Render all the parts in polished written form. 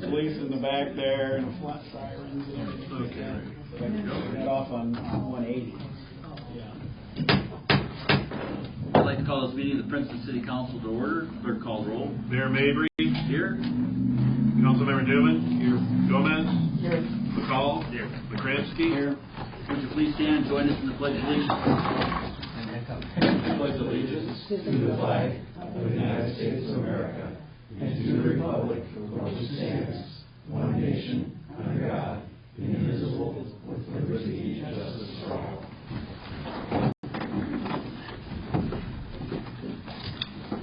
police in the back there and flat sirens and everything like that. Got off on 180. Yeah. I'd like to call this meeting of the Princeton City Council to order. Clerk call roll. Mayor Mabry. Here. Councilmember Newman. Here. Gomez. Here. McCall. Here. McCransky. Here. Would you please stand and join us in the Pledge of Allegiance? Pledge allegiance to the flag of the United States of America and to the republic for which it stands, one nation, under God, indivisible, with liberty and justice for all.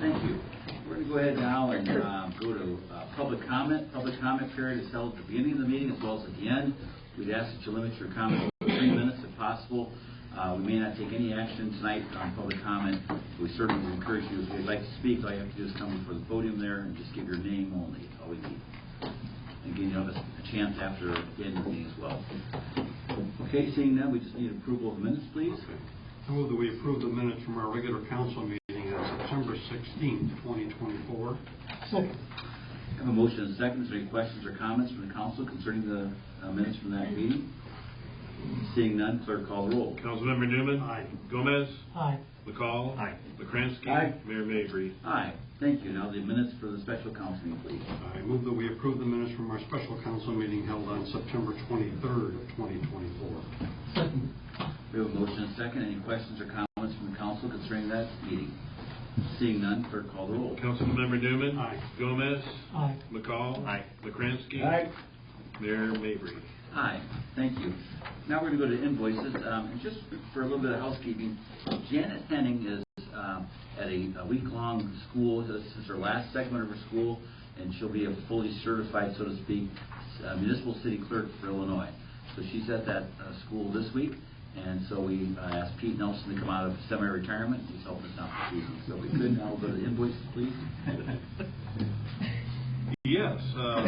Thank you. We're going to go ahead now and go to public comment. Public comment period is held at the beginning of the meeting as well as at the end. We'd ask that you limit your comments to 3 minutes if possible. We may not take any action tonight on public comment. We certainly would encourage you, if you'd like to speak, all you have to do is come before the podium there and just give your name only. That's all we need. And again, you'll have a chance after the end of the meeting as well. Okay, seeing that, we just need approval of the minutes, please. Okay. I move that we approve the minutes from our regular council meeting on September 16th, 2024. Second. I have a motion and a second. Is there any questions or comments from the council concerning the minutes from that meeting? Seeing none, clerk call the roll. Councilmember Newman. Aye. Gomez. Aye. McCall. Aye. McCransky. Aye. Mayor Mabry. Aye. Thank you. Now the minutes for the special council meeting, please. I move that we approve the minutes from our special council meeting held on September 23rd of 2024. Second. We have a motion and a second. Any questions or comments from the council concerning that meeting? Seeing none, clerk call the roll. Councilmember Newman. Aye. Gomez. Aye. McCall. Aye. McCransky. Aye. Mayor Mabry. Aye. Thank you. Now we're going to go to invoices. Just for a little bit of housekeeping, Janet Henning is at a week-long school. This is her last segment of her school, and she'll be a fully certified, so to speak, municipal city clerk for Illinois. So she's at that school this week, and so we asked Pete Nelson to come out of semi-retirement. He's helping us out this evening. So we could now go to the invoices, please. Yes. I'm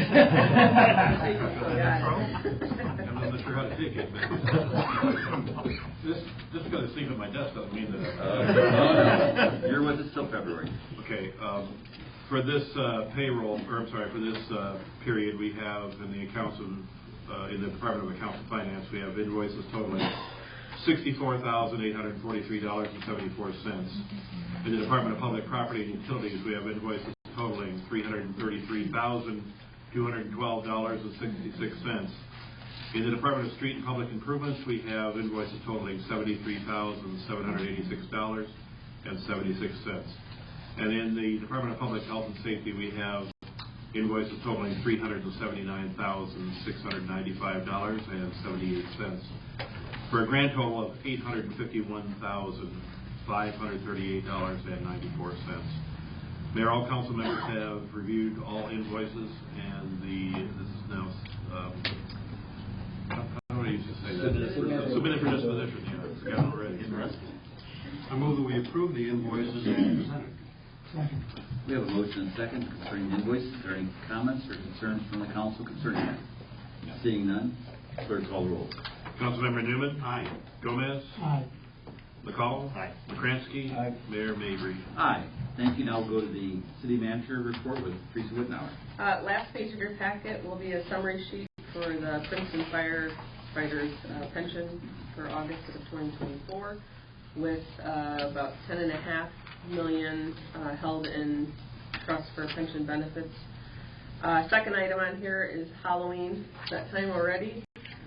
not sure how to take it, but just because I sleep at my desk doesn't mean that. No. You're with us till February. Okay. For this payroll, or I'm sorry, for this period, we have in the accounts of in the Department of Accounts and Finance, we have invoices totaling $64,843.74. In the Department of Public Property and Utilities, we have invoices totaling $333,212.66. In the Department of Street and Public Improvements, we have invoices totaling $73,786.76. And in the Department of Public Health and Safety, we have invoices totaling $379,695.78, for a grand total of $851,538.94. Mayor, all council members have reviewed all invoices, and this is now, how do I used to say that? Submitted for disposition. Yeah, I forgot already. I move that we approve the invoices as presented. Second. We have a motion and a second concerning the invoices. Are there any comments or concerns from the council concerning that? Seeing none, clerk call the roll. Councilmember Newman. Aye. Gomez. Aye. McCall. Aye. McCransky. Aye. Mayor Mabry. Aye. Thank you. Now we'll go to the city manager report with Teresa Wittenauer. Last page of your packet will be a summary sheet for the Princeton firefighters pension for August of 2024, with about $10.5 million held in trust for pension benefits. Second item on here is Halloween. It's that time already.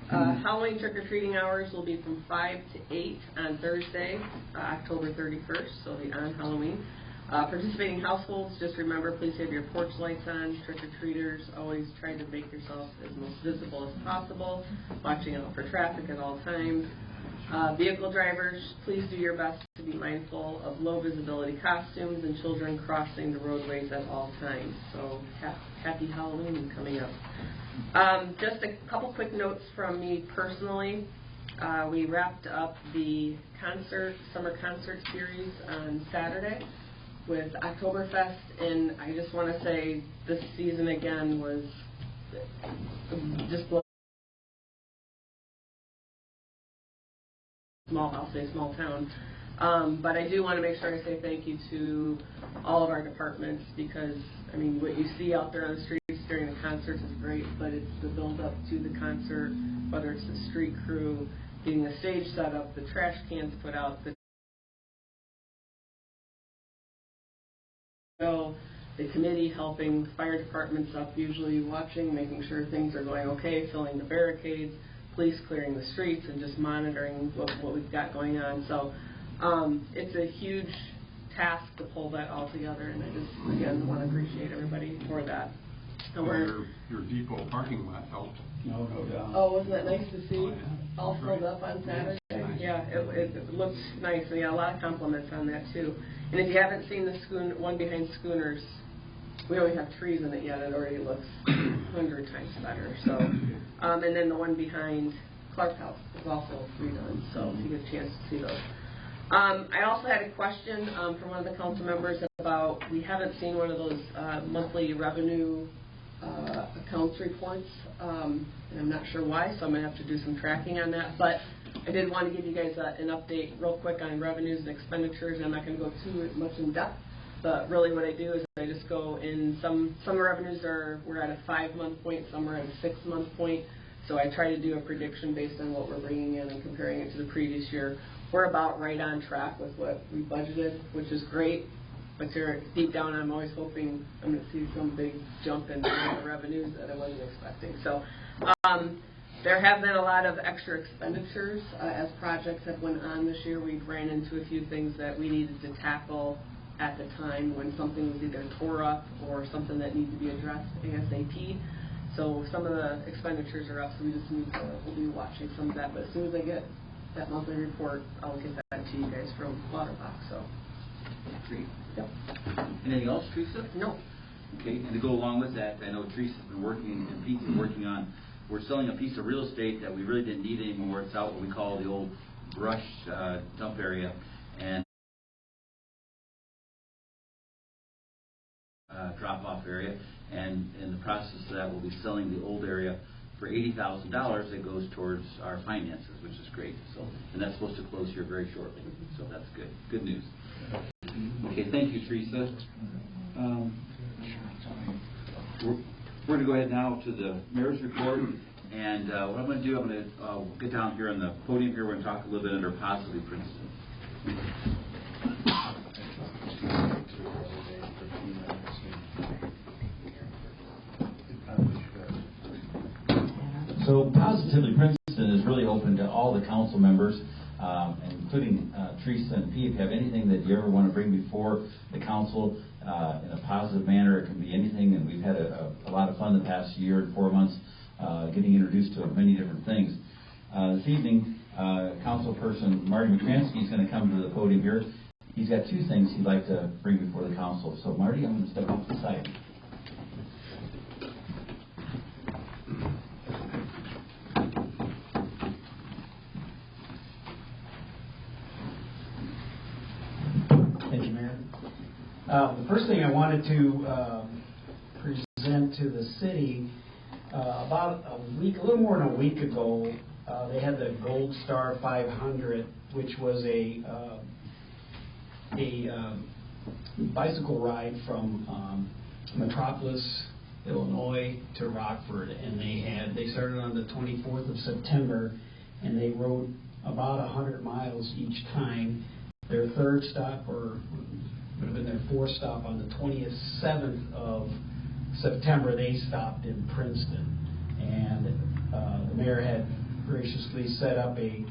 Halloween trick-or-treating hours will be from 5 to 8 on Thursday, October 31st, so it'll be on Halloween. Participating households, just remember, please have your porch lights on. Trick-or-treaters, always try to make yourself as most visible as possible, watching out for traffic at all times. Vehicle drivers, please do your best to be mindful of low visibility costumes and children crossing the roadways at all times. So happy Halloween coming up. Just a couple quick notes from me personally. We wrapped up the summer concert series on Saturday with Oktoberfest, and I just want to say this season again was just small town. But I do want to make sure I say thank you to all of our departments, because I mean, what you see out there on the streets during the concerts is great, but it's the build-up to the concert, whether it's the street crew, getting the stage set up, the trash cans put out, the committee helping fire departments up, usually watching, making sure things are going okay, filling the barricades, police clearing the streets, and just monitoring what we've got going on. So it's a huge task to pull that all together, and I just, again, want to appreciate everybody for that. And your depot parking lot helped. No doubt. oh, wasn't that nice to see? Oh, yeah. All filled up on Saturday. Nice. Yeah, it looks nice, and yeah, a lot of compliments on that too. And if you haven't seen the one behind Schooners, we don't have trees in it yet. It already looks 100 times better. So, and then the one behind Clark House is also redone. So if you get a chance to see those. I also had a question from one of the council members about, we haven't seen one of those monthly revenue accounts reports, and I'm not sure why, so I'm going to have to do some tracking on that. But I did want to give you guys an update real quick on revenues and expenditures. I'm not going to go too much in depth, but really what I do is I just go in, some revenues we're at a 5-month point, some are at a 6-month point. So I try to do a prediction based on what we're bringing in and comparing it to the previous year. We're about right on track with what we budgeted, which is great. But deep down, I'm always hoping I'm going to see some big jump in the revenues that I wasn't expecting. So there have been a lot of extra expenditures as projects have went on this year. We ran into a few things that we needed to tackle at the time when something was either tore up or something that needed to be addressed ASAP. So some of the expenditures are up, so we'll be watching some of that. But as soon as I get that monthly report, I'll get that to you guys from Waterbox. So. Great. Yep. Anything else, Teresa? No. Okay, and to go along with that, I know Teresa's been working, and Pete's been working on, we're selling a piece of real estate that we really didn't need anymore. It's out what we call the old brush dump area, and drop-off area, and in the process of that, we'll be selling the old area for $80,000 that goes towards our finances, which is great. So, and that's supposed to close here very shortly. So that's good. Good news. Okay, thank you, Teresa. We're going to go ahead now to the mayor's report, and what I'm going to do, I'm going to get down here on the podium here. We're going to talk a little bit under Positively Princeton. So Positively Princeton is really open to all the council members, including Teresa and Pete. If you have anything that you ever want to bring before the council in a positive manner, it can be anything. And we've had a lot of fun the past year and 4 months getting introduced to many different things. This evening, Councilperson Marty McCransky is going to come to the podium here. He's got 2 things he'd like to bring before the council. So Marty, I'm going to step off to the side. The first thing I wanted to present to the city, about a little more than a week ago, they had the Gold Star 500, which was a bicycle ride from Metropolis, Illinois to Rockford, and they started on the 24th of September, and they rode about 100 miles each time. Their third stop, or would have been their 4th stop, on the 27th of September, they stopped in Princeton. And the mayor had graciously set up a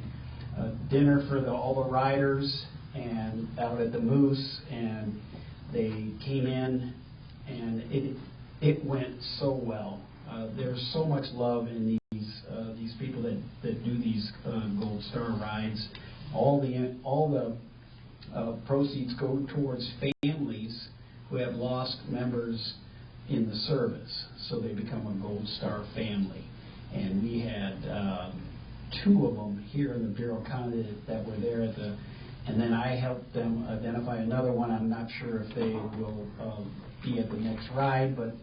dinner for all the riders and out at the Moose, and they came in, and it went so well. There's so much love in these people that do these Gold Star rides. All the proceeds go towards families who have lost members in the service, so they become a Gold Star family. And we had 2 of them here in the Bureau County that were there and then I helped them identify another one. I'm not sure if they will be at the next ride, but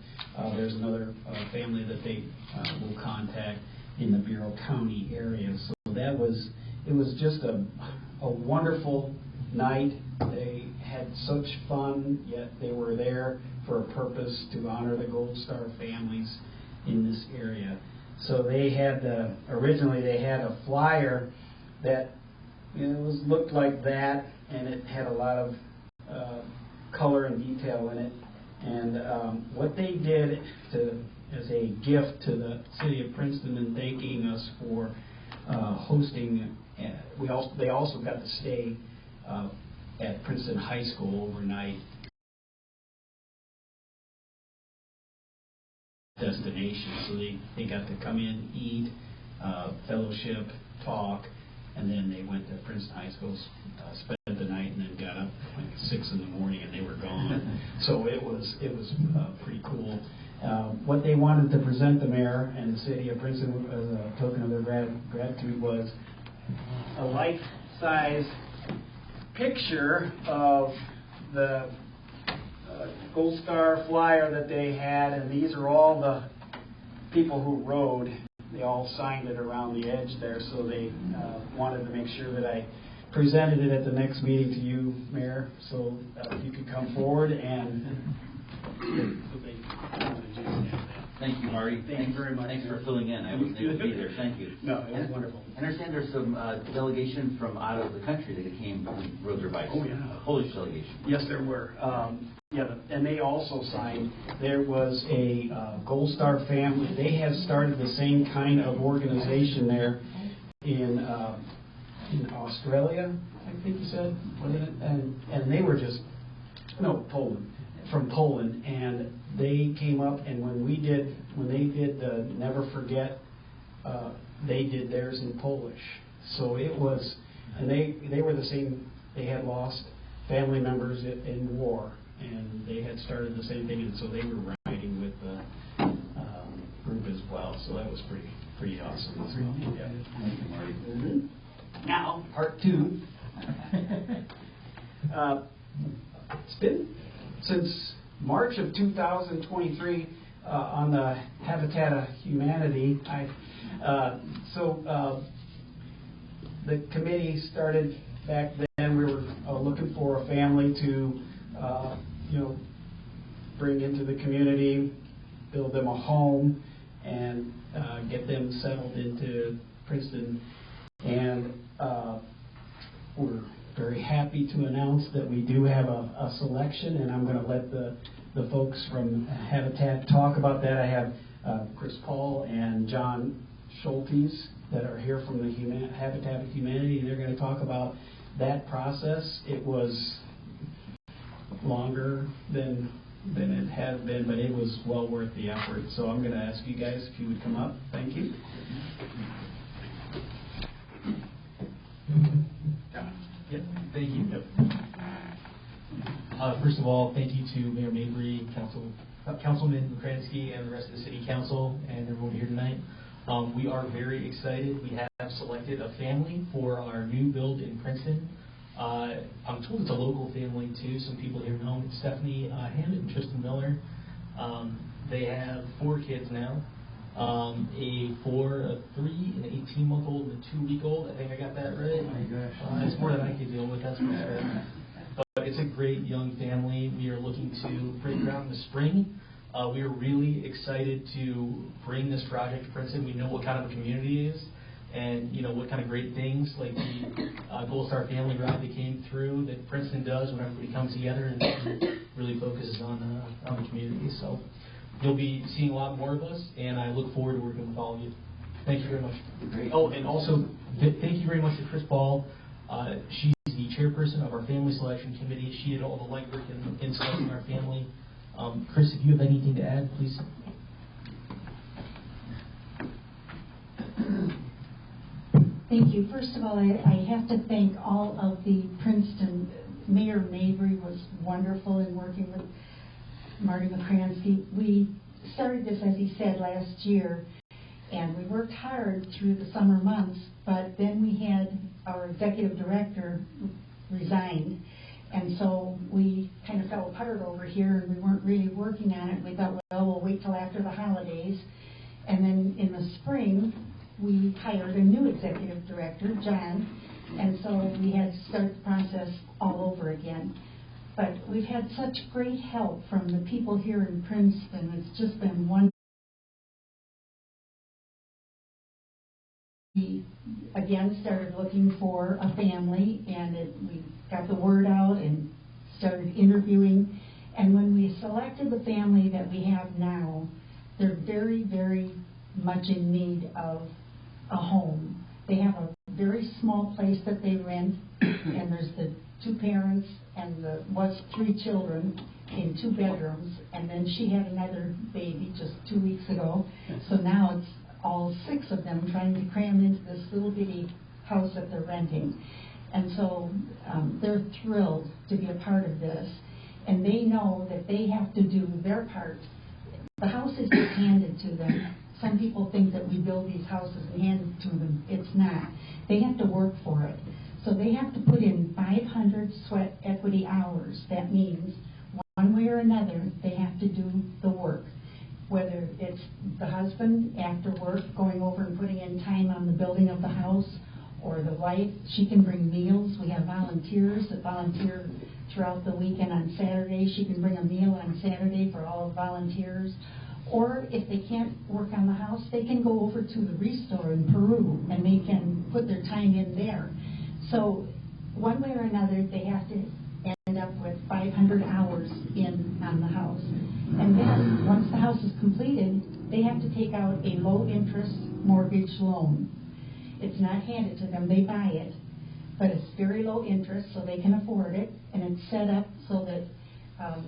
there's another family that they will contact in the Bureau County area. So it was just a wonderful night. They had such fun, yet they were there for a purpose to honor the Gold Star families in this area. So they had originally they had a flyer that looked like that, and it had a lot of color and detail in it. And what they did as a gift to the city of Princeton and thanking us for hosting, they also got to stay at Princeton High School overnight. Destination, so they got to come in, eat, fellowship, talk, and then they went to Princeton High School, spent the night, and then got up like 6 in the morning, and they were gone. So it was pretty cool. What they wanted to present the mayor and the city of Princeton as a token of their gratitude was a life-size picture of the Gold Star flyer that they had, and these are all the people who rode. They all signed it around the edge there, so they wanted to make sure that I presented it at the next meeting to you, Mayor. So if you could come forward and Thank you, Marty. Thank you very much. Thanks for filling in. I wasn't able to be there. Thank you. No, it was wonderful. I understand there's some delegation from out of the country that came rode their bikes. Oh, yeah. A Polish delegation. Yes, there were. And they also signed. There was a Gold Star family. They had started the same kind of organization there in Australia, I think you said, wasn't it? And they were Poland, from Poland, and they came up, and when they did the Never Forget, they did theirs in Polish. So it was, and they were the same. They had lost family members in war, and they had started the same thing, and so they were riding with the group as well. So that was pretty awesome. Yeah. Thank you, Marty. Now, part 2. It's been since March of 2023 on the Habitat of Humanity. The committee started back then. We were looking for a family to, bring into the community, build them a home, and get them settled into Princeton. And we're very happy to announce that we do have a selection, and I'm going to let the folks from Habitat talk about that. I have Chris Paul and John Schultes that are here from the Habitat of Humanity, and they're going to talk about that process. It was longer than it had been, but it was well worth the effort. So I'm going to ask you guys if you would come up. Thank you. Yep, thank you. First of all, thank you to Mayor Mabry, Councilman Ukransky, and the rest of the City Council and everyone here tonight. We are very excited. We have selected a family for our new build in Princeton. I'm told it's a local family too. Some people here know Stephanie Hammond and Tristan Miller. They have 4 kids now. A 4, a 3, an 18-month-old, and a 2-week-old. I think I got that right. Oh my gosh. That's more than I could deal with, that's for sure. But it's a great young family. We are looking to break ground in the spring. We are really excited to bring this project to Princeton. We know what kind of a community it is, and what kind of great things like the Gold Star Family Ride that came through that Princeton does when everybody comes together and really focuses on the community. So you'll be seeing a lot more of us, and I look forward to working with all of you. Thank you very much. Great. Oh, and also, thank you very much to Chris Paul. She's the chairperson of our family selection committee. She did all the legwork in selecting our family. Chris, if you have anything to add, please. Thank you. First of all, I have to thank all of the Princeton. Mayor Mabry was wonderful in working with Marty McCransky. We started this, as he said, last year, and we worked hard through the summer months, but then we had our executive director resign, and so we kind of fell apart over here, and we weren't really working on it. We thought, well, we'll wait till after the holidays, and then in the spring, we hired a new executive director, John, and so we had to start the process all over again. But we've had such great help from the people here in Princeton. It's just been wonderful. We again started looking for a family, and we got the word out and started interviewing. And when we selected the family that we have now, they're very, very much in need of a home. They have a very small place that they rent, and there's the two parents and was 3 children in 2 bedrooms, and then she had another baby just 2 weeks ago. So now it's all 6 of them trying to cram into this little bitty house that they're renting. And so they're thrilled to be a part of this, and they know that they have to do their part. The house is just handed to them. Some people think that we build these houses and hand it to them. It's not. They have to work for it. So they have to put in 500 sweat equity hours. That means one way or another, they have to do the work. Whether it's the husband after work going over and putting in time on the building of the house, or the wife, she can bring meals. We have volunteers that volunteer throughout the weekend. On Saturday, she can bring a meal on Saturday for all volunteers. Or if they can't work on the house, they can go over to the Restore in Peru, and they can put their time in there. So one way or another, they have to end up with 500 hours in on the house. And then once the house is completed, they have to take out a low-interest mortgage loan. It's not handed to them, they buy it, but it's very low interest, so they can afford it, and it's set up so that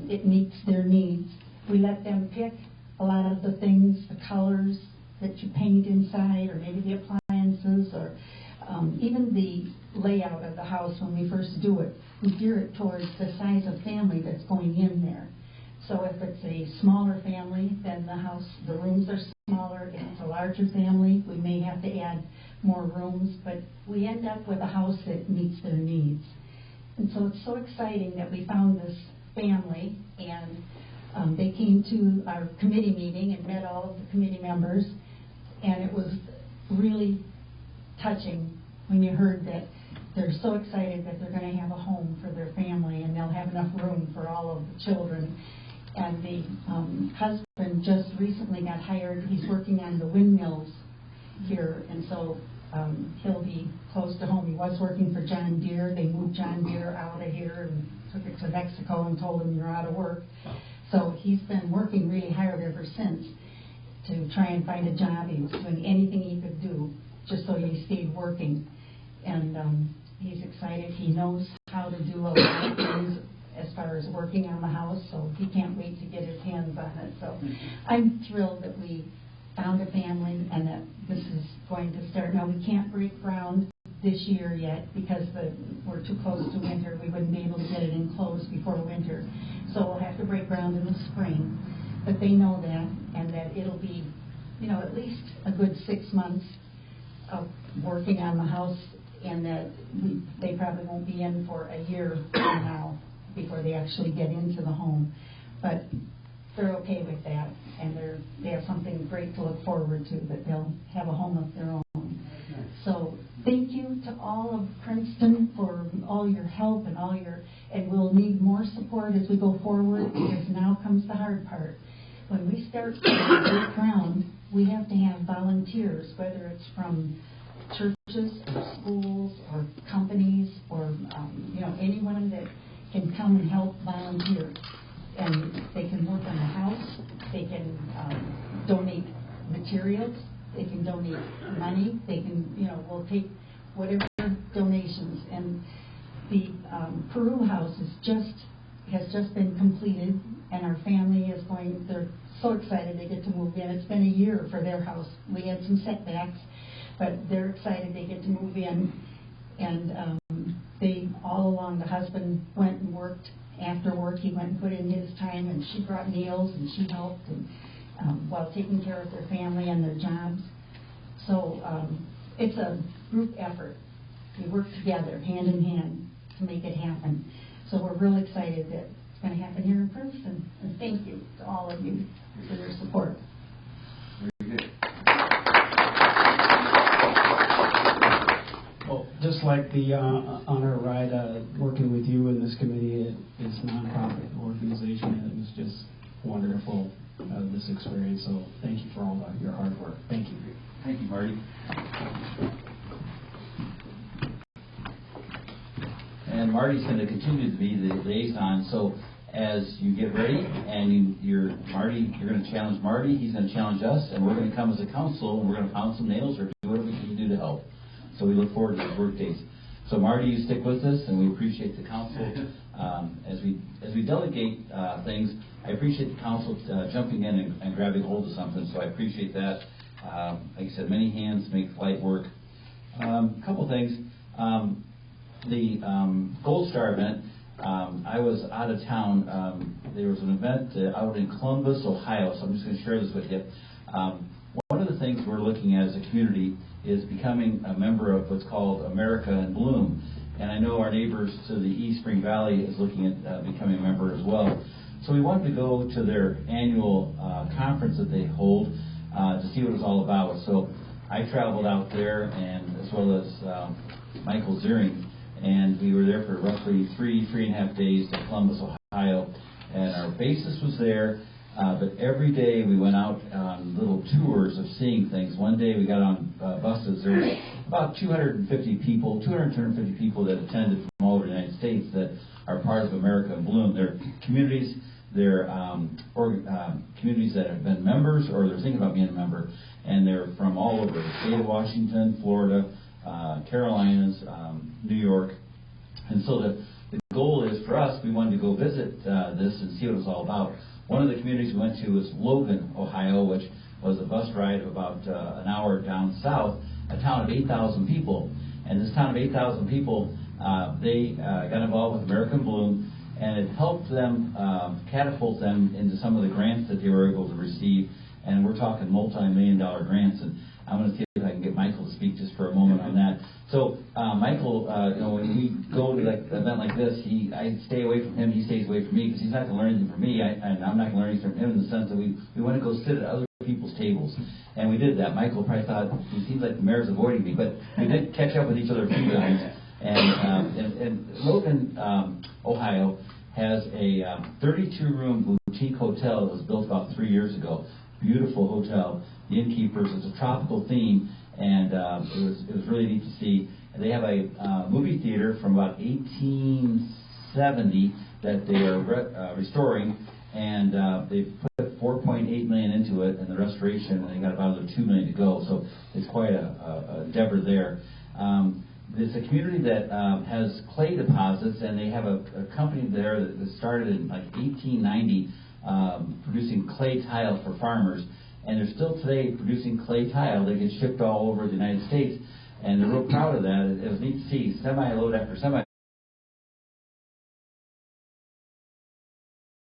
it meets their needs. We let them pick a lot of the things, the colors that you paint inside, or maybe the appliances, or even the layout of the house when we first do it. We gear it towards the size of family that's going in there. So if it's a smaller family, then the rooms are smaller. If it's a larger family, we may have to add more rooms, but we end up with a house that meets their needs. And so it's so exciting that we found this family, and they came to our committee meeting and met all of the committee members, and it was really touching when you heard that they're so excited that they're going to have a home for their family, and they'll have enough room for all of the children. And the husband just recently got hired. He's working on the windmills here, and so he'll be close to home. He was working for John Deere. They moved John Deere out of here and took it to Mexico and told him, you're out of work. So he's been working really hard ever since to try and find a job. He was doing anything he could do just so he stayed working. And he's excited. He knows how to do a lot of things as far as working on the house, so he can't wait to get his hands on it. So I'm thrilled that we found a family and that this is going to start. Now, we can't break ground this year yet because we're too close to winter. We wouldn't be able to get it enclosed before winter. So we'll have to break ground in the spring. But they know that, and that it'll be, at least a good 6 months of working on the house, and that they probably won't be in for a year from now before they actually get into the home. But they're okay with that, and they have something great to look forward to, that they'll have a home of their own. So thank you to all of Princeton for all your help and we'll need more support as we go forward, because now comes the hard part. When we start to break ground, we have to have volunteers, whether it's from churches or schools or companies or anyone that can come and help volunteer. And they can work on the house, they can donate materials, they can donate money, they can, we'll take whatever donations. And the Peru house has just been completed, and our family is they're so excited they get to move in. It's been a year for their house. We had some setbacks, but they're excited they get to move in. And they, all along, the husband went and worked. After work, he went and put in his time, and she brought meals, and she helped, and while taking care of their family and their jobs. So it's a group effort. We work together, hand in hand, to make it happen. So we're real excited that it's going to happen here in Princeton. And thank you to all of you for your support. Well, just reflect the honor ride working with you in this committee. It's a nonprofit organization, and it was just wonderful, this experience. So thank you for all of your hard work. Thank you. Thank you, Marty. And Marty's going to continue to be the liaison. So as you get ready, and you're going to challenge Marty, he's going to challenge us, and we're going to come as a council, and we're going to pound some nails or do whatever we can do to help. So we look forward to those work days. So Marty, you stick with us, and we appreciate the council. As we delegate things, I appreciate the council jumping in and grabbing hold of something. So I appreciate that. Like I said, many hands make light work. A couple things. The Gold Star event. I was out of town. There was an event out in Columbus, Ohio. So I'm just going to share this with you. One of the things we're looking at as a community is becoming a member of what's called America in Bloom. And I know our neighbors to the East Spring Valley is looking at becoming a member as well. So we wanted to go to their annual conference that they hold to see what it was all about. So I traveled out there, and as well as Michael Ziering, and we were there for roughly three and a half days to Columbus, Ohio. And our basis was there. But every day we went out on little tours of seeing things. One day we got on buses. There were about 250 people that attended from all over the United States that are part of America in Bloom. They're communities, communities that have been members or they're thinking about being a member. And they're from all over the state of Washington, Florida, Carolinas, New York. And so the goal is for us, we wanted to go visit this and see what it was all about. One of the communities we went to was Logan, Ohio, which was a bus ride of about an hour down south, a town of 8,000 people. And this town of 8,000 people, they got involved with American Bloom, and it helped them catapult them into some of the grants that they were able to receive. And we're talking multi-million-dollar grants. And I'm going to see if I can get Michael to speak just for a moment on that. So Michael, when we go to like an event like this, I stay away from him. He stays away from me because he's not going to learn anything from me, and I'm not going to learn anything from him in the sense that we want to go sit at other people's tables, and we did that. Michael probably thought he seems like the mayor's avoiding me, but we did catch up with each other a few times. And Logan, Ohio, has a 32-room boutique hotel that was built about 3 years ago. Beautiful hotel. The innkeepers, it's a tropical theme, and it was really neat to see. And they have a movie theater from about 1870 that they are restoring, and they put $4.8 million into it in the restoration, and they got about another $2 million to go. So it's quite a endeavor there. It's a community that has clay deposits, and they have a company there that started in like 1890 producing clay tile for farmers. And they're still today producing clay tile that gets shipped all over the United States. And they're real proud of that. It was neat to see semi-load after semi.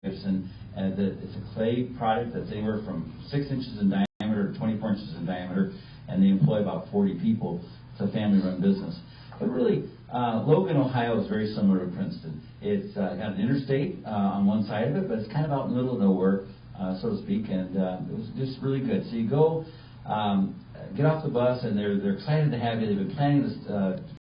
And it's a clay product that's anywhere from 6 inches in diameter to 24 inches in diameter. And they employ about 40 people. It's a family-run business. But really, Logan, Ohio is very similar to Princeton. It's got an interstate on one side of it, but it's kind of out in the middle of nowhere. So to speak, and it was just really good. So you go, get off the bus, and they're excited to have you. They've been planning this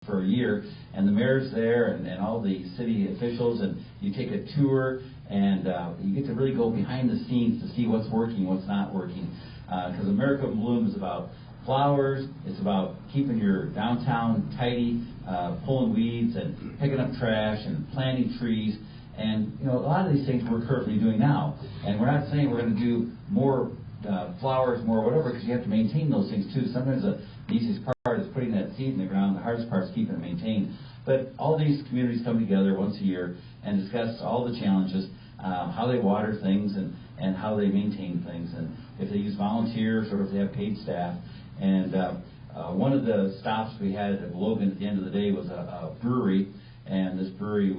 for a year, and the mayor's there, and all the city officials, and you take a tour, and you get to really go behind the scenes to see what's working, what's not working. Because America in Bloom is about flowers, it's about keeping your downtown tidy, pulling weeds, and picking up trash, and planting trees. And, a lot of these things we're currently doing now. And we're not saying we're going to do more flowers, more whatever, because you have to maintain those things, too. Sometimes the easiest part is putting that seed in the ground. The hardest part is keeping it maintained. But all these communities come together once a year and discuss all the challenges, how they water things and how they maintain things, and if they use volunteers or if they have paid staff. And one of the stops we had at Logan at the end of the day was a brewery. And this brewery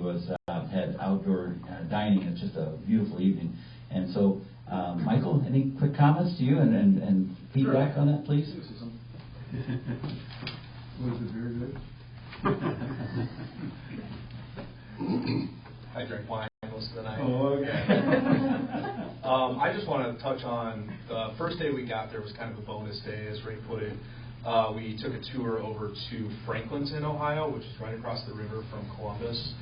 had outdoor dining. It's just a beautiful evening. And so, Michael, any quick comments to you and feedback on that, please? Was it very good? I drink wine most of the night. Oh, okay. I just want to touch on the first day we got there was kind of a bonus day, as Ray put it. we took a tour over to Franklinton, Ohio, which is right across the river from Columbus.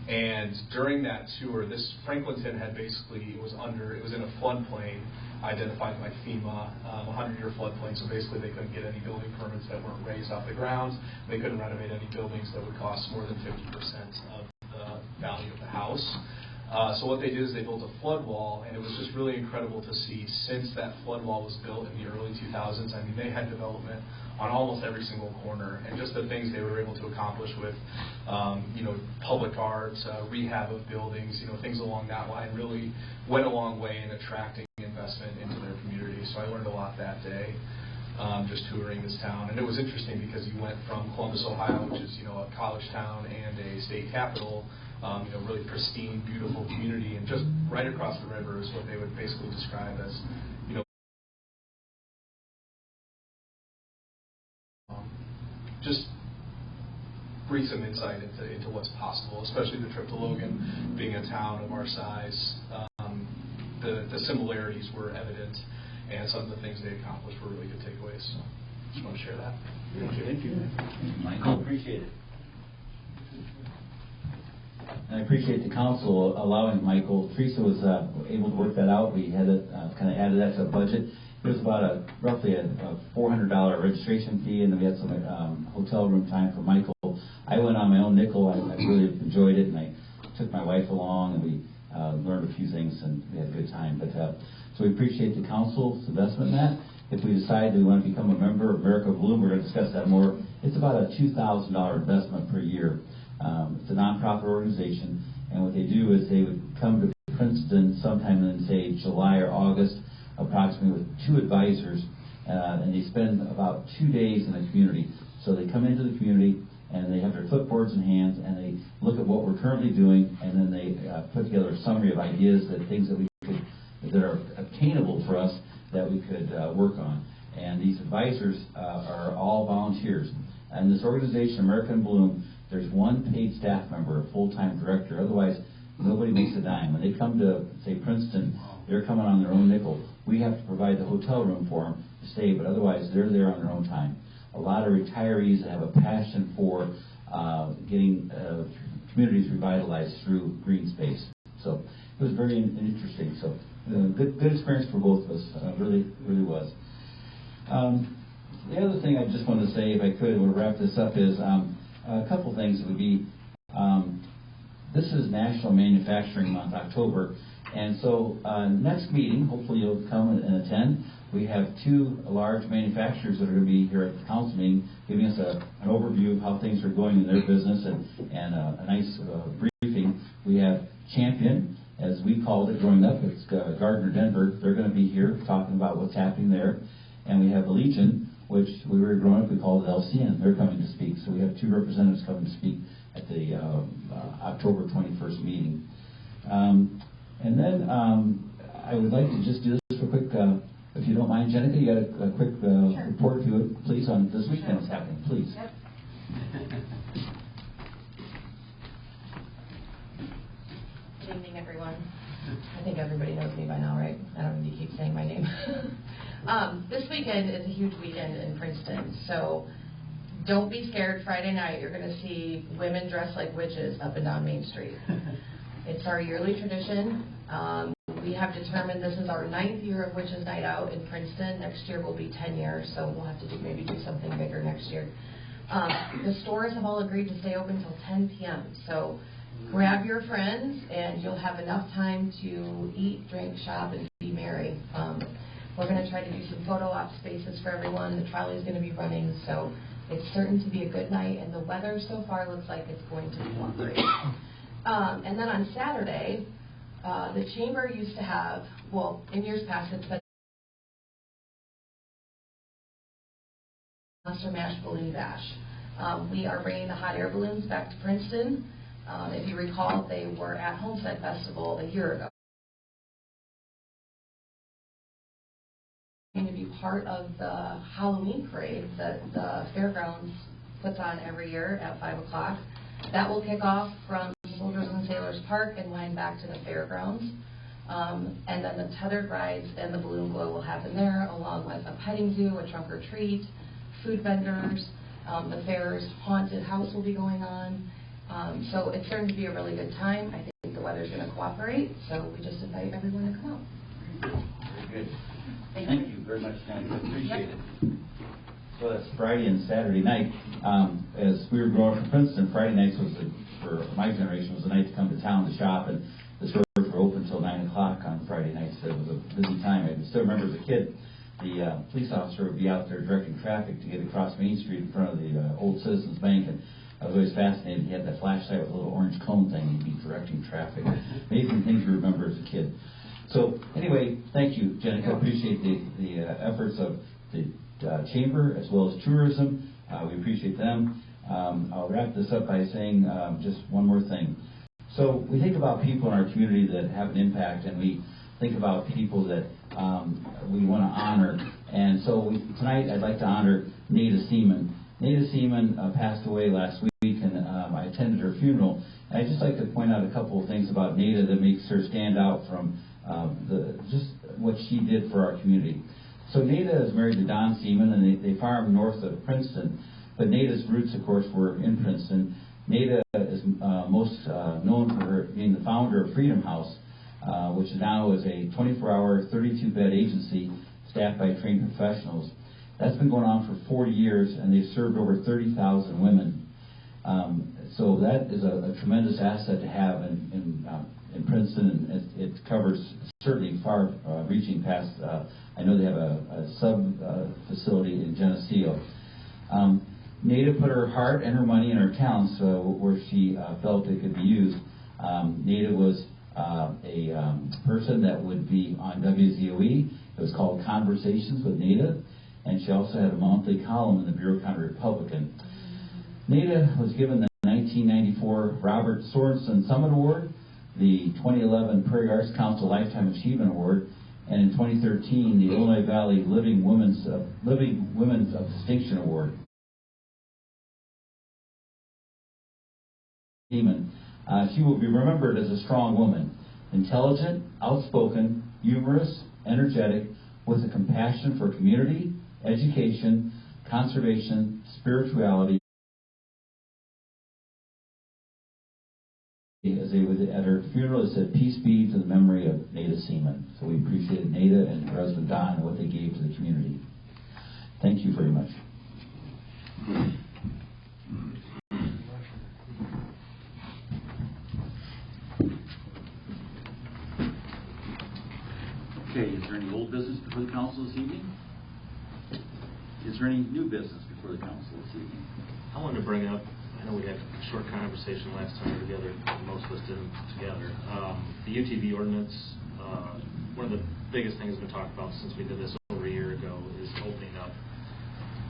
And during that tour, this Franklinton had basically, it was in a floodplain identified by FEMA, 100-year floodplain, so basically they couldn't get any building permits that weren't raised off the ground. They couldn't renovate any buildings that would cost more than 50% of the value of the house. So what they did is they built a flood wall, and it was just really incredible to see since that flood wall was built in the early 2000s. I mean, they had development on almost every single corner, and just the things they were able to accomplish with, public art, rehab of buildings, things along that line really went a long way in attracting investment into their community. So I learned a lot that day. Just touring this town, and it was interesting because you went from Columbus, Ohio, which is a college town and a state capital, really pristine, beautiful community, and just right across the river is what they would basically describe as, just breathe some insight into what's possible, especially the trip to Logan, being a town of our size. The similarities were evident, and some of the things they accomplished were really good takeaways. So just want to share that. Thank you. Michael, appreciate it. I appreciate the council allowing Michael. Teresa was able to work that out. We had it kind of added that to the budget. It was about roughly a $400 registration fee, and then we had some hotel room time for Michael. I went on my own nickel. I really enjoyed it, and I took my wife along, and we learned a few things, and we had a good time. But so we appreciate the council's investment in that. If we decide we want to become a member of America Bloom, we're going to discuss that more. It's about a $2,000 investment per year. It's a nonprofit organization, and what they do is they would come to Princeton sometime in, say, July or August, approximately with 2 advisors, and they spend about 2 days in the community. So they come into the community, and they have their clipboards in hand, and they look at what we're currently doing, and then they put together a summary of ideas, things that are obtainable for us that we could work on. And these advisors are all volunteers. And this organization, American Bloom, there's 1 paid staff member, a full-time director. Otherwise, nobody makes a dime. When they come to, say, Princeton, they're coming on their own nickel. We have to provide the hotel room for them to stay, but otherwise, they're there on their own time. A lot of retirees have a passion for getting communities revitalized through green space. So it was very interesting. So good experience for both of us. Really was. The other thing I just wanted to say, if I could, we'll wrap this up, is a couple things would be, this is National Manufacturing Month, October, and so next meeting, hopefully you'll come and attend. We have 2 large manufacturers that are going to be here at the council meeting, giving us an overview of how things are going in their business and a nice briefing. We have Champion, as we called it growing up. It's Gardner, Denver. They're going to be here talking about what's happening there. And we have Legion, which we were growing up, we called it LCN. They're coming to speak. So we have 2 representatives coming to speak at the October 21st meeting. And then I would like to just do this for a quick, if you don't mind, Jenica, you got a quick report, if you would, please, on this weekend what's happening, please. Yep. Good evening, everyone. I think everybody knows me by now, right? I don't need to keep saying my name. This weekend is a huge weekend in Princeton, so don't be scared. Friday night, you're going to see women dressed like witches up and down Main Street. It's our yearly tradition. We have determined this is our 9th year of Witches Night Out in Princeton. Next year will be 10 years, so we'll have to maybe do something bigger next year. The stores have all agreed to stay open until 10 p.m., so grab your friends, and you'll have enough time to eat, drink, shop, and be merry. We're going to try to do some photo op spaces for everyone. The trolley is going to be running, so it's certain to be a good night, and the weather so far looks like it's going to cooperate. And then on Saturday, the chamber used to have, well, in years past, it's been Monster Mash Balloon Bash. We are bringing the hot air balloons back to Princeton. If you recall, they were at Homestead Festival a year ago. Going to be part of the Halloween parade that the fairgrounds puts on every year at 5 o'clock. That will kick off from Soldiers and Sailors Park and wind back to the fairgrounds. And then the tethered rides and the balloon glow will happen there, along with a petting zoo, a trunk or treat, food vendors, the fair's haunted house will be going on. So it's starting to be a really good time. I think the weather's going to cooperate, so we just invite everyone to come out. Very good. Thank you very much, Jen. Appreciate it. So that's Friday and Saturday night. As we were growing up in Princeton, Friday nights was, for my generation, was the night to come to town to shop, and the stores were open until 9 o'clock on Friday nights. So it was a busy time. I still remember as a kid, the police officer would be out there directing traffic to get across Main Street in front of the old Citizens Bank, and I was always fascinated. He had that flashlight with a little orange cone thing. He'd be directing traffic. Amazing things you remember as a kid. So anyway, thank you, Jenica. I appreciate the efforts of the Chamber as well as tourism. We appreciate them. I'll wrap this up by saying just one more thing. So we think about people in our community that have an impact, and we think about people that we want to honor. And so tonight I'd like to honor Nada Seaman. Nada Seaman passed away last week, and I attended her funeral. And I'd just like to point out a couple of things about Nada that makes her stand out from just what she did for our community. So Nada is married to Don Seaman, and they farm north of Princeton. But Nada's roots, of course, were in Princeton. Nada is most known for her being the founder of Freedom House, which now is a 24-hour, 32-bed agency staffed by trained professionals. That's been going on for 40 years, and they've served over 30,000 women. So that is a tremendous asset to have in Princeton, and it covers certainly far reaching past. I know they have a sub-facility in Geneseo. Nada put her heart and her money and her talents where she felt it could be used. Nada was a person that would be on WZOE. It was called Conversations with Nada, and she also had a monthly column in the Bureau County Republican. Nada was given the 1994 Robert Sorensen Summit Award, the 2011 Prairie Arts Council Lifetime Achievement Award, and in 2013 the Illinois Valley Living Women's of Distinction Award. She will be remembered as a strong woman, intelligent, outspoken, humorous, energetic, with a compassion for community, education, conservation, spirituality. As they would at her funeral, it said, "Peace be to the memory of Nada Seaman." So we appreciated Nada and her husband Don and what they gave to the community. Thank you very much. Okay, is there any old business before the council this evening? Is there any new business before the council this evening? I wanted to bring up, I know we had a short conversation last time together, most of us didn't together. The UTV ordinance, one of the biggest things we've been talking about since we did this over a year ago is opening up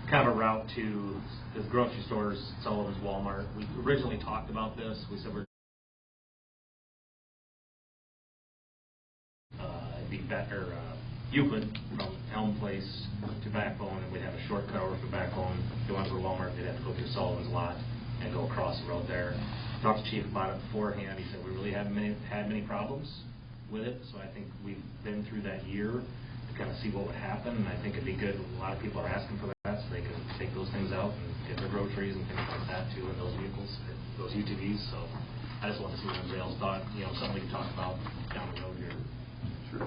kind of a route to the grocery stores, Sullivan's, Walmart. We originally talked about this. We said it'd be better Euclid from Elm Place to Backbone, and we'd have a short cut over for Backbone. If they went for Walmart, they'd have to go through Sullivan's lot and go across the road there. Talked to Chief about it beforehand. He said we really haven't had many problems with it, so I think we've been through that year to kind of see what would happen, and I think it'd be good. A lot of people are asking for that, so they can take those things out and get their groceries and things like that too in those vehicles, those UTVs. So I just wanted to see what everybody else thought. Something we can talk about down the road here. Sure.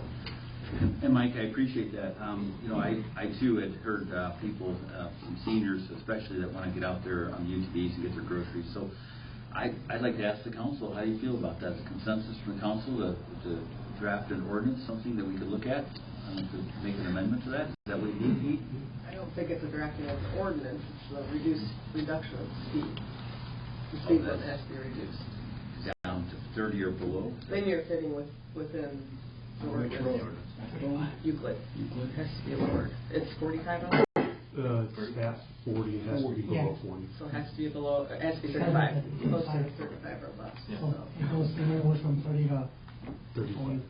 And Mike, I appreciate that. I too had heard people, some seniors especially, that want to get out there on the UTVs and get their groceries. So I'd like to ask the council, how do you feel about that? The consensus from the council to draft an ordinance, something that we could look at to make an amendment to that? Is that what you need? I don't think it's a drafting of the ordinance. It's a reduction of speed. The speed limit has to be reduced. Down to 30 or below? Then you're fitting within the ordinance. Euclid. It has to be lowered. It's 45 on it? It's at 40, it has to be below 40. So it has to be below, it has to be 35. Close to 35 or less. Yeah. So. It goes from 30 to 35.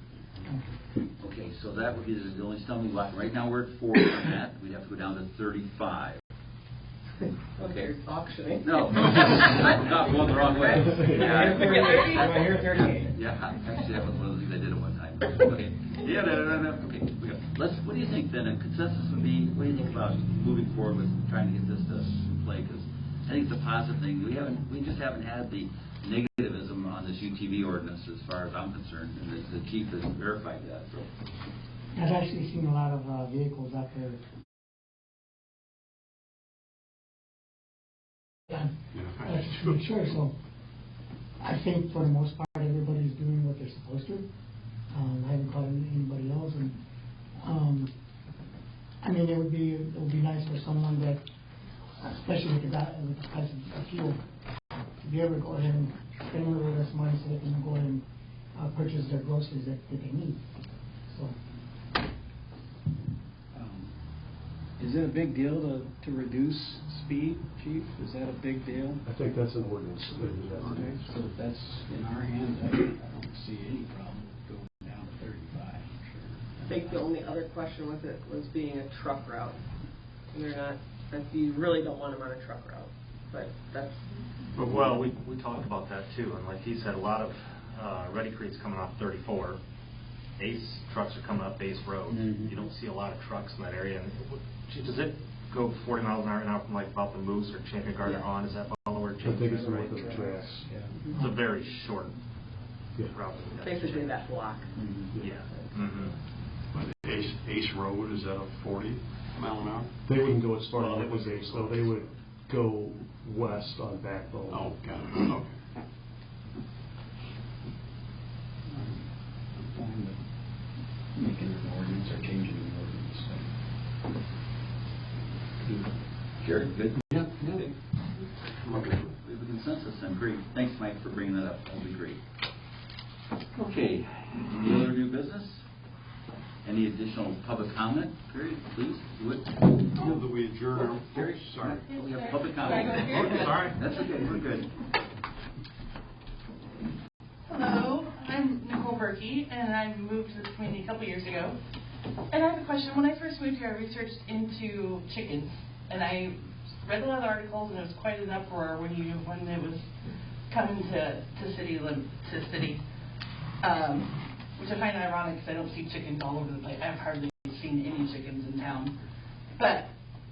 Okay, so that would be the only stumbling block. Right now we're at 40 on that. We'd have to go down to 35. Okay. Auctioning. No. I'm going the wrong way. Yeah. 38. Yeah, actually that was one of the things I did at one time. Okay. Yeah, no. Okay, we got what do you think then? A consensus would be, what do you think about moving forward with trying to get this to play? Because I think it's a positive thing. We just haven't had the negativism on this UTV ordinance as far as I'm concerned, and the chief has verified that. So I've actually seen a lot of vehicles out there. Yeah, that's for sure. So I think for the most part, everybody's doing what they're supposed to. I haven't caught anybody else, and I mean, it would be nice for someone that, especially with the price of fuel, to be able to go ahead and spend a little less money so they can go ahead and purchase their groceries that they need. So. Is it a big deal to reduce speed, Chief? Is that a big deal? I think that's an ordinance. Okay, so if that's in our hands, I don't see any problem going down to 35. I think the only other question with it was being a truck route. And they're not, you really don't want them on a truck route, but that's. Well, we talked about that too, and like he said, a lot of Ready Creek's coming off 34. Ace trucks are coming up Ace Road. Mm-hmm. You don't see a lot of trucks in that area. And does it go 40 miles an hour now from like about the Moose or Champion Garden on? Is that all where it I think it's changes? north of the tracks. Yeah. It's a very short route. Basically that block. Mm-hmm. Yeah. Mm-hmm. But Ace Road, is that a 40 mile an hour? They wouldn't go as far as Ace, though. They would go west on Backbone. Oh, got it. Okay. Making an ordinance or changing the ordinance. So. Jared, good? Yeah. Okay, we have a consensus then. Great. Thanks, Mike, for bringing that up. That'll be great. Okay, any other new business? Any additional public comment? Period, please, if you would. Move that we adjourn. Gary, Sorry. We have public comment. Sorry. That's okay, we're good. Hello, I'm Nicole Berkey, and I moved to this community a couple years ago. And I have a question. When I first moved here, I researched into chickens, and I read a lot of articles, and it was quite an uproar when it was coming to city, which I find ironic because I don't see chickens all over the place. I've hardly seen any chickens in town. But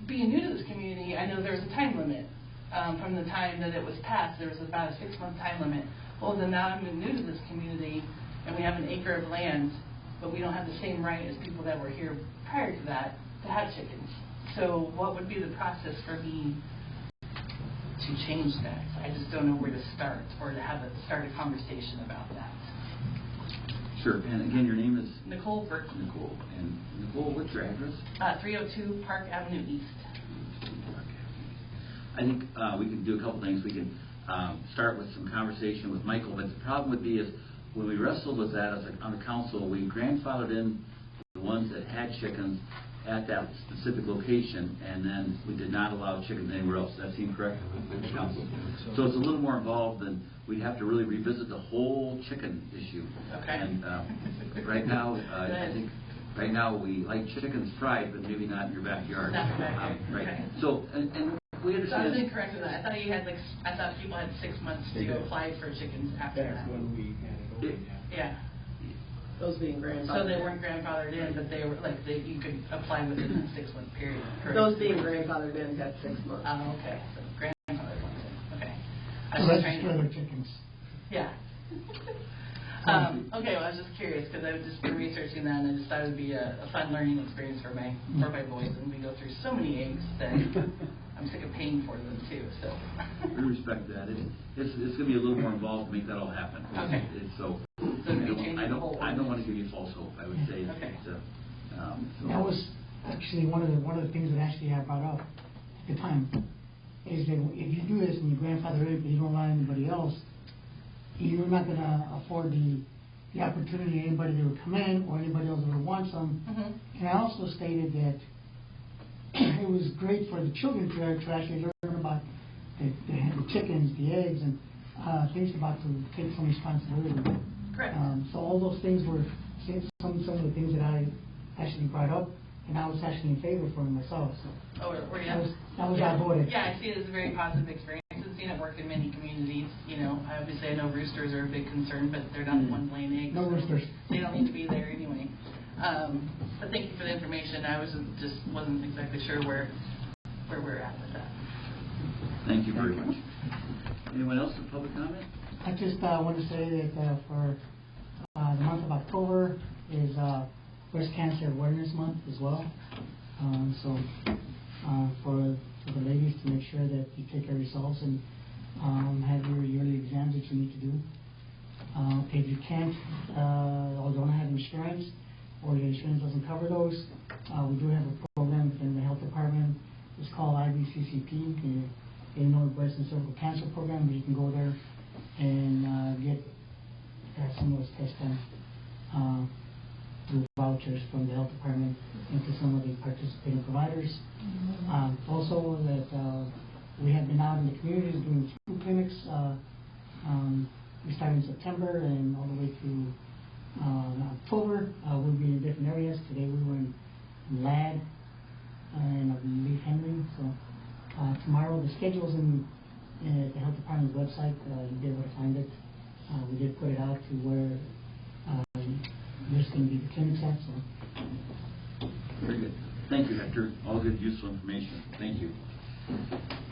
being new to this community, I know there was a time limit. From the time that it was passed, there was about a 6-month time limit. Well, then now I'm new to this community, and we have an acre of land, but we don't have the same right as people that were here prior to that to have chickens. So what would be the process for me to change that? I just don't know where to start or to start a conversation about that. Sure, and again, your name is? Nicole Berkey. Nicole. And Nicole, what's your address? 302 Park Avenue East. I think we can do a couple things. We can start with some conversation with Michael, but the problem would be is when we wrestled with that on the council, we grandfathered in the ones that had chickens at that specific location, and then we did not allow chickens anywhere else. Does that seem correct with the council? So it's a little more involved than we'd have to really revisit the whole chicken issue. Okay. And right now, I think right now we like chickens fried, but maybe not in your backyard. Not in the backyard. Right. Okay. So and we So I understand. was incorrect with that. I thought people had 6 months to apply for chickens after That's that. when we had it open, Yeah. Those being grandfathered. So they weren't grandfathered in, but they were you could apply within that 6-month period. Correct? Those being grandfathered in had 6 months. Oh, okay. So grandfathered ones in. Okay. I So was just that's trying for to. their chickens. Yeah. Okay, well, I was just curious because I've just been researching that, and I just thought it would be a fun learning experience for my boys, and we go through so many eggs that I'm sick of paying for them too. So. We respect that. It's going to be a little more involved to make that all happen. Okay. So I I don't want to give you false hope. I would say Okay. That was actually one of the things that actually I brought up at the time, is that if you do this and you grandfather it but you don't allow anybody else, you're not going to afford the opportunity anybody that would come in or anybody else that would want some. Mm-hmm. And I also stated that it was great for the children to actually learn about the chickens, the eggs, and things about to take some responsibility. Correct. So all those things were some of the things that I actually brought up, and I was actually in favor for myself. So Were you? that was outvoted. Yeah, I see it as a very positive experience. I've seen it work in many communities. Obviously I know roosters are a big concern, but they're not the ones laying eggs. No roosters. They don't need to be there anyway. But thank you for the information. I wasn't exactly sure where we're at with that. Thank you very much. Anyone else in public comment? I just want to say that for the month of October is Breast Cancer Awareness Month as well. So for the ladies to make sure that you take care of yourselves and have your yearly exams that you need to do. If you can't or don't have insurance, or your insurance doesn't cover those, we do have a program within the health department. It's called IBCCP, the Illinois Breast and Cervical Cancer Program, where you can go there and get some of those tests done through vouchers from the health department into some of the participating providers. Also, that we have been out in the communities doing food clinics. We started in September and all the way through October. We'll be in different areas. Today we were in Ladd and I believe Henry. So tomorrow the schedule's in the health department's website. You'll be able to find it. We did put it out to where there's going to be the clinics at. So. Very good. Thank you, Hector. All good, useful information. Thank you.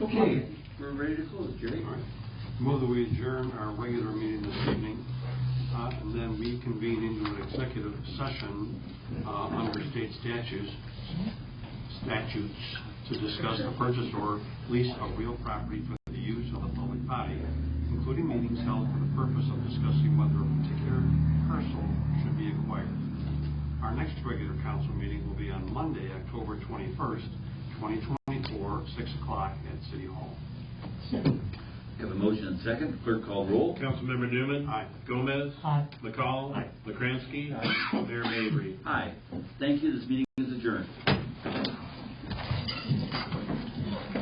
Okay, we're ready to close. Jerry? All right. Move that we adjourn our regular meeting this evening and then reconvene into an executive session under state statutes to discuss the purchase or lease of real property for the use of the public body, including meetings held for the purpose of discussing whether a particular parcel should be acquired. Our next regular council meeting will be on Monday, October 21st, 2024, 6 o'clock at City Hall. We have a motion and second. Clerk call roll. Councilmember Newman. Aye. Gomez. Aye. McCall. Aye. McCransky. Aye. Mayor Mabry. Aye. Thank you. This meeting is adjourned.